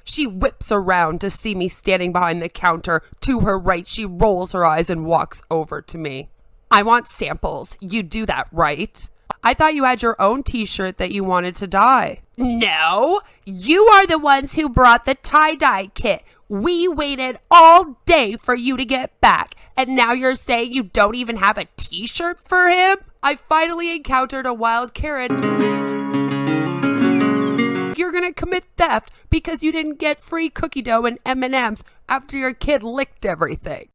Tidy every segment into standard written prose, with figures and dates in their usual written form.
She whips around to see me standing behind the counter. To her right, she rolls her eyes and walks over to me. I want samples. You do that, right? I thought you had your own t-shirt that you wanted to dye. No, you are the ones who brought the tie-dye kit. We waited all day for you to get back, and now you're saying you don't even have a t-shirt for him? I finally encountered a wild Karen. You're gonna commit theft because you didn't get free cookie dough and M&Ms after your kid licked everything.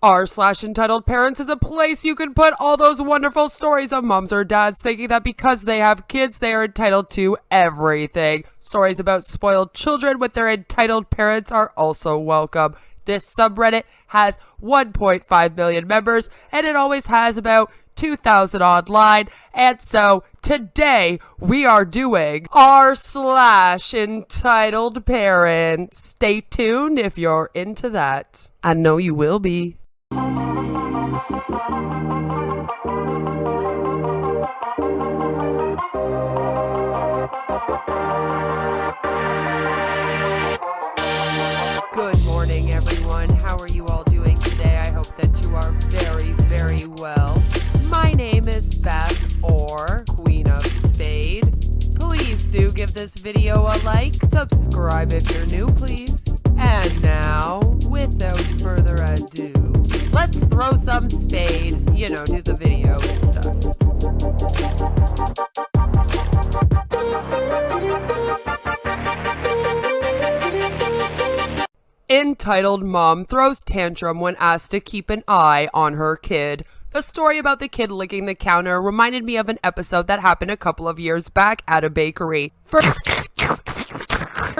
r/entitledparents is a place you can put all those wonderful stories of moms or dads thinking that because they have kids, they are entitled to everything. Stories about spoiled children with their entitled parents are also welcome. This subreddit has 1.5 million members, and it always has about 2,000 online. And so today we are doing r/entitled parents. Stay tuned if you're into that. I know you will be. Good morning, everyone. How are you all doing today? I hope that you are very, very well. My name is Beth, or Queen of Spade. Please do give this video a like, subscribe if you're new, please. And now, without further ado, let's throw some spade, you know, do the video and stuff. Entitled mom throws tantrum when asked to keep an eye on her kid. The story about the kid licking the counter reminded me of an episode that happened a couple of years back at a bakery. For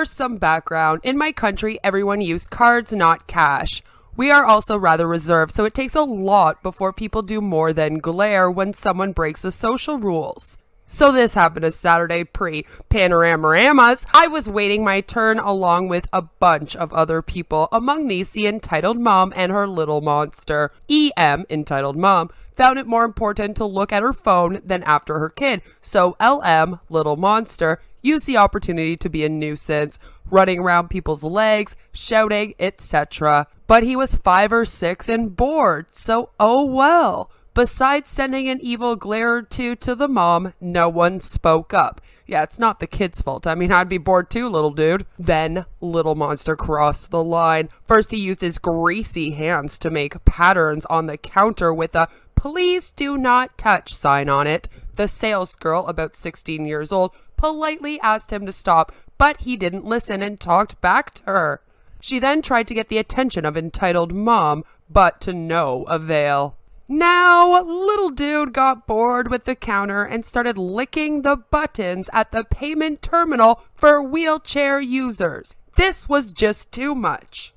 some background, in my country, everyone used cards, not cash. We are also rather reserved, so it takes a lot before people do more than glare when someone breaks the social rules. So this happened a Saturday pre-Panoramamas. I was waiting my turn along with a bunch of other people. Among these, the entitled mom and her little monster. EM, entitled mom, found it more important to look at her phone than after her kid. So LM, little monster, used the opportunity to be a nuisance, running around people's legs, shouting, etc. But he was 5 or 6 and bored, so oh well. Besides sending an evil glare or two to the mom, no one spoke up. Yeah, it's not the kid's fault. I mean, I'd be bored too, little dude. Then, little monster crossed the line. First, he used his greasy hands to make patterns on the counter with a "Please do not touch" sign on it. The sales girl, about 16 years old, politely asked him to stop, but he didn't listen and talked back to her. She then tried to get the attention of entitled mom, but to no avail. Now, little dude got bored with the counter and started licking the buttons at the payment terminal for wheelchair users. This was just too much.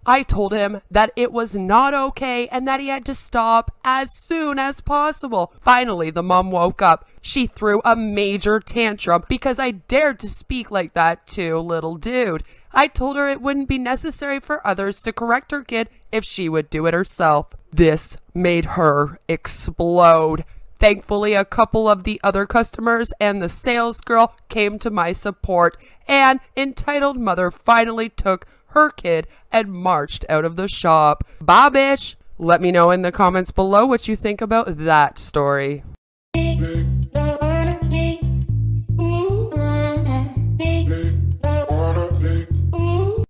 I told him that it was not okay and that he had to stop as soon as possible. Finally, the mom woke up. She threw a major tantrum because I dared to speak like that to little dude. I told her it wouldn't be necessary for others to correct her kid if she would do it herself. This made her explode. Thankfully, a couple of the other customers and the sales girl came to my support, and entitled mother finally took her kid and marched out of the shop. Bye, bitch! Let me know in the comments below what you think about that story.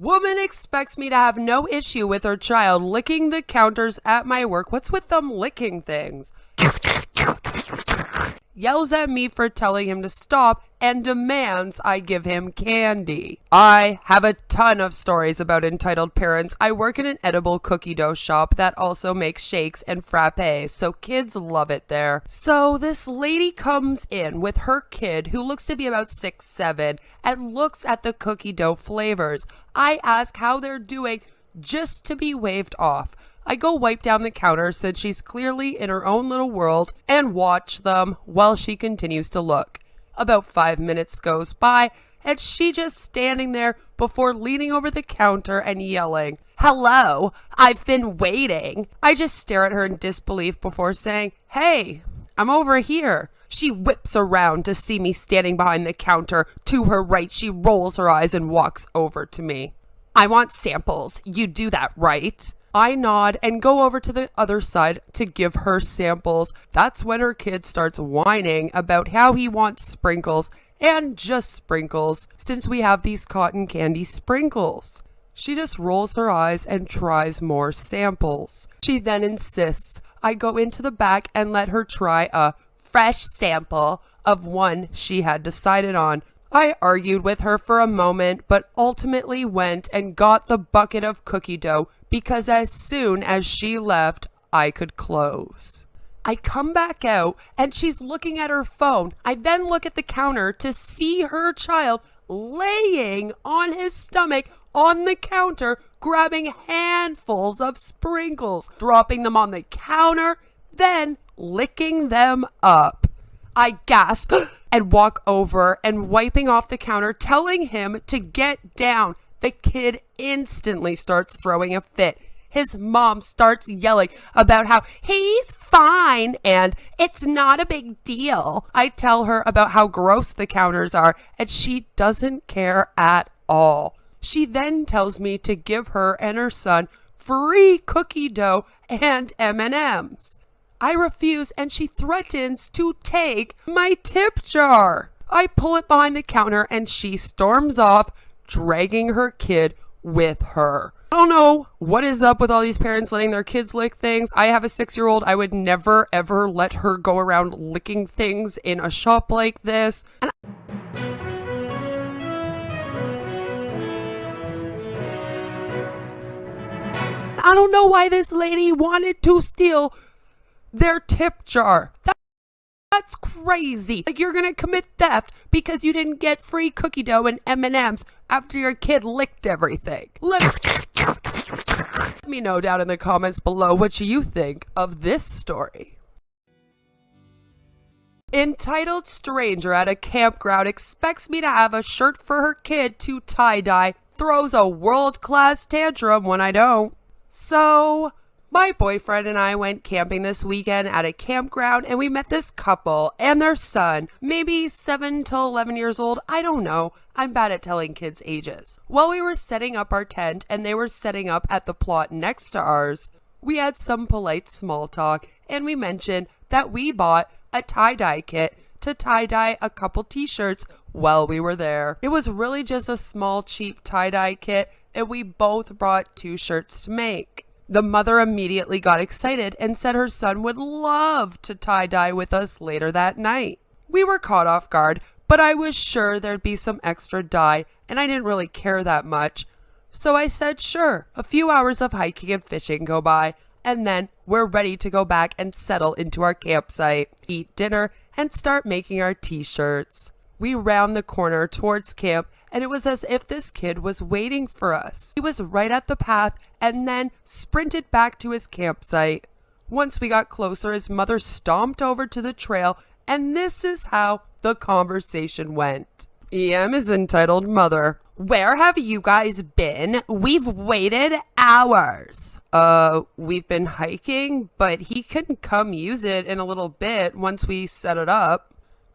Woman expects me to have no issue with her child licking the counters at my work. What's with them licking things? Yells at me for telling him to stop and demands I give him candy. I have a ton of stories about entitled parents. I work in an edible cookie dough shop that also makes shakes and frappes, so kids love it there. So this lady comes in with her kid, who looks to be about 6, 7, and looks at the cookie dough flavors. I ask how they're doing just to be waved off. I go wipe down the counter since she's clearly in her own little world and watch them while she continues to look. About 5 minutes goes by and she just standing there before leaning over the counter and yelling, "Hello, I've been waiting." I just stare at her in disbelief before saying, "Hey, I'm over here." She whips around to see me standing behind the counter. To her right, she rolls her eyes and walks over to me. I want samples. You do that, right? I nod and go over to the other side to give her samples. That's when her kid starts whining about how he wants sprinkles, and just sprinkles, since we have these cotton candy sprinkles. She just rolls her eyes and tries more samples. She then insists I go into the back and let her try a fresh sample of one she had decided on. I argued with her for a moment, but ultimately went and got the bucket of cookie dough because as soon as she left, I could close. I come back out and she's looking at her phone. I then look at the counter to see her child laying on his stomach on the counter, grabbing handfuls of sprinkles, dropping them on the counter, then licking them up. I gasp and walk over and wiping off the counter, telling him to get down. The kid instantly starts throwing a fit. His mom starts yelling about how he's fine and it's not a big deal. I tell her about how gross the counters are and she doesn't care at all. She then tells me to give her and her son free cookie dough and M&Ms. I refuse and she threatens to take my tip jar. I pull it behind the counter and she storms off, dragging her kid with her. I don't know what is up with all these parents letting their kids lick things. I have a 6-year-old. I would never ever let her go around licking things in a shop like this. And I don't know why this lady wanted to steal their tip jar. That's crazy. Like, you're gonna commit theft because you didn't get free cookie dough and M&Ms after your kid licked everything. Let me know down in the comments below what you think of this story. Entitled stranger at a campground expects me to have a shirt for her kid to tie-dye, throws a world-class tantrum when I don't. So, my boyfriend and I went camping this weekend at a campground and we met this couple and their son, maybe 7 to 11 years old. I don't know. I'm bad at telling kids' ages. While we were setting up our tent and they were setting up at the plot next to ours, we had some polite small talk and we mentioned that we bought a tie-dye kit to tie-dye a couple t-shirts while we were there. It was really just a small cheap tie-dye kit and we both brought 2 shirts to make. The mother immediately got excited and said her son would love to tie-dye with us later that night. We were caught off guard, but I was sure there'd be some extra dye and I didn't really care that much. So I said sure. A few hours of hiking and fishing go by and then we're ready to go back and settle into our campsite, eat dinner, and start making our t-shirts. We round the corner towards camp and it was as if this kid was waiting for us. He was right at the path and then sprinted back to his campsite. Once we got closer, his mother stomped over to the trail and this is how the conversation went. EM is entitled Mother. Where have you guys been? We've waited hours. We've been hiking, but he can come use it in a little bit once we set it up.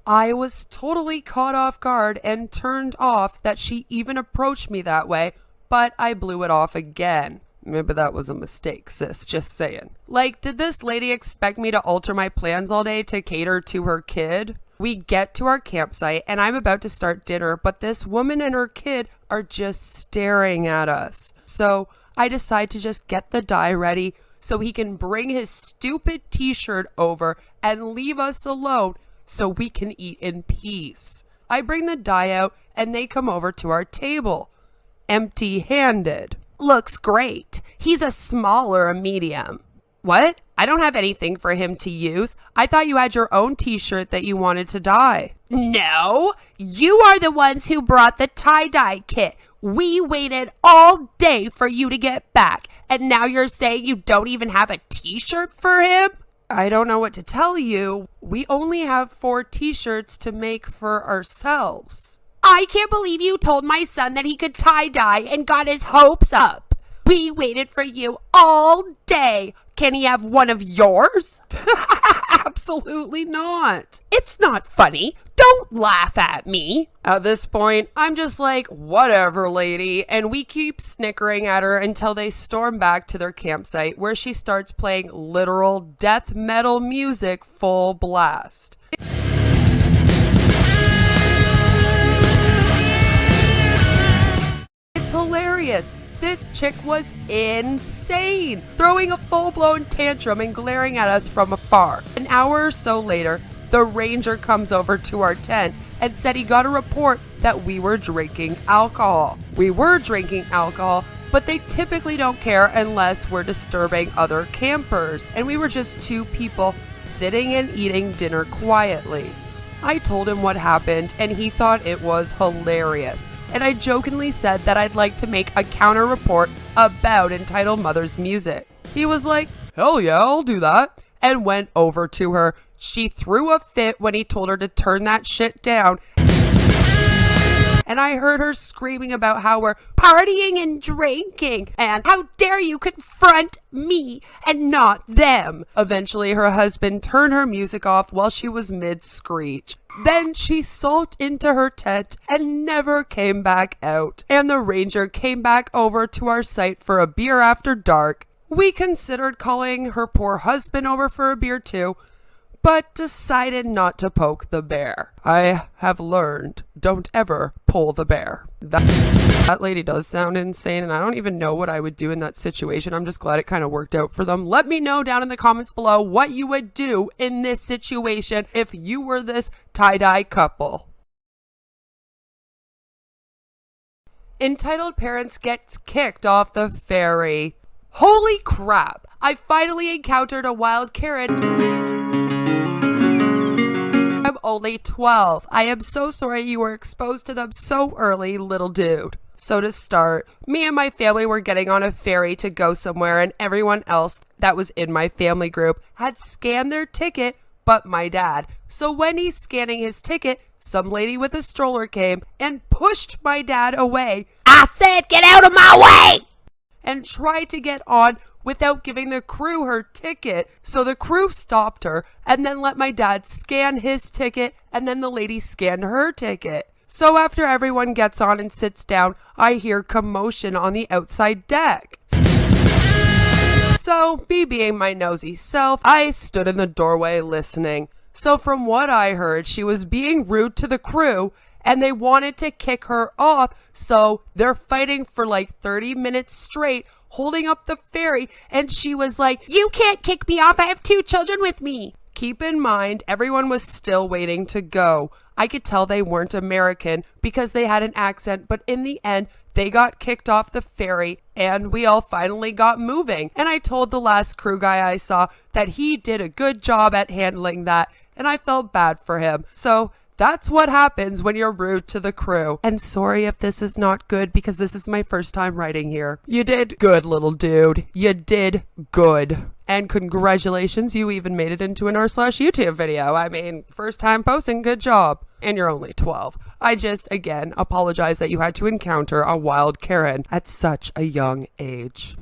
I was totally caught off guard and turned off that she even approached me that way, but I blew it off again. Maybe that was a mistake, sis, just saying. Like, did this lady expect me to alter my plans all day to cater to her kid? We get to our campsite and I'm about to start dinner, but this woman and her kid are just staring at us. So I decide to just get the dye ready so he can bring his stupid t-shirt over and leave us alone so we can eat in peace. I bring the dye out and they come over to our table, empty-handed. Looks great. He's a small or a medium. What? I don't have anything for him to use. I thought you had your own t-shirt that you wanted to dye. No, you are the ones who brought the tie-dye kit. We waited all day for you to get back, and now you're saying you don't even have a t-shirt for him? I don't know what to tell you. We only have 4 t-shirts to make for ourselves. I can't believe you told my son that he could tie-dye and got his hopes up. We waited for you all day. Can he have one of yours? Absolutely not. It's not funny. Don't laugh at me. At this point, I'm just like, whatever, lady. And we keep snickering at her until they storm back to their campsite where she starts playing literal death metal music full blast. It's hilarious. This chick was insane, throwing a full-blown tantrum and glaring at us from afar. An hour or so later, the ranger comes over to our tent and said he got a report that we were drinking alcohol. We were drinking alcohol, but they typically don't care unless we're disturbing other campers, and we were just two people sitting and eating dinner quietly. I told him what happened, and he thought it was hilarious. And I jokingly said that I'd like to make a counter report about Entitled Mother's music. He was like, hell yeah, I'll do that, and went over to her. She threw a fit when he told her to turn that shit down. And I heard her screaming about how we're partying and drinking, and how dare you confront me and not them. Eventually, her husband turned her music off while she was mid-screech. Then she sulked into her tent and never came back out. And the ranger came back over to our site for a beer after dark. We considered calling her poor husband over for a beer too, but decided not to poke the bear. I have learned, don't ever pull the bear. That lady does sound insane, and I don't even know what I would do in that situation. I'm just glad it kind of worked out for them. Let me know down in the comments below what you would do in this situation if you were this tie-dye couple. Entitled Parents gets kicked off the ferry. Holy crap! I finally encountered a wild Karen. I'm only 12. I am so sorry you were exposed to them so early, little dude. So to start, me and my family were getting on a ferry to go somewhere, and everyone else that was in my family group had scanned their ticket but my dad. So when he's scanning his ticket, some lady with a stroller came and pushed my dad away. I said, get out of my way! And tried to get on without giving the crew her ticket. So the crew stopped her and then let my dad scan his ticket, and then the lady scanned her ticket. So after everyone gets on and sits down, I hear commotion on the outside deck. So, me being my nosy self, I stood in the doorway listening. So from what I heard, she was being rude to the crew and they wanted to kick her off, so they're fighting for like 30 minutes straight, holding up the ferry, and she was like, you can't kick me off, I have 2 children with me. Keep in mind, everyone was still waiting to go. I could tell they weren't American because they had an accent, but in the end, they got kicked off the ferry and we all finally got moving. And I told the last crew guy I saw that he did a good job at handling that, and I felt bad for him. So that's what happens when you're rude to the crew. And sorry if this is not good because this is my first time writing here. You did good, little dude. You did good. And congratulations, you even made it into an r/YouTube video. I mean, first time posting, good job. And you're only 12. I just, again, apologize that you had to encounter a wild Karen at such a young age.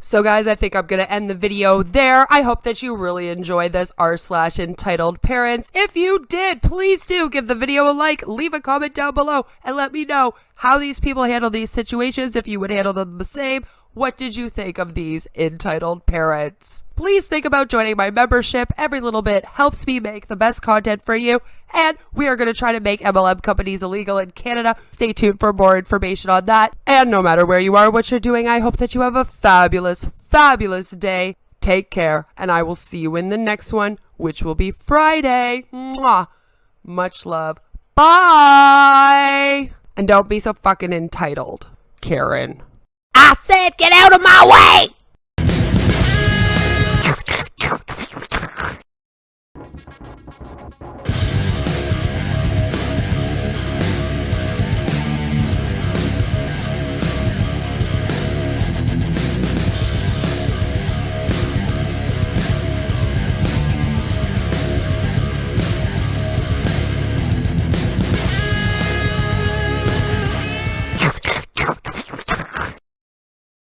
So guys, I think I'm going to end the video there. I hope that you really enjoyed this r/entitled parents. If you did, please do give the video a like, leave a comment down below, and let me know how these people handle these situations, if you would handle them the same. What did you think of these entitled parents? Please think about joining my membership. Every little bit helps me make the best content for you. And we are going to try to make MLM companies illegal in Canada. Stay tuned for more information on that. And no matter where you are, what you're doing, I hope that you have a fabulous, fabulous day. Take care, and I will see you in the next one, which will be Friday. Mwah. Much love. Bye. And don't be so fucking entitled, Karen. I said get out of my way!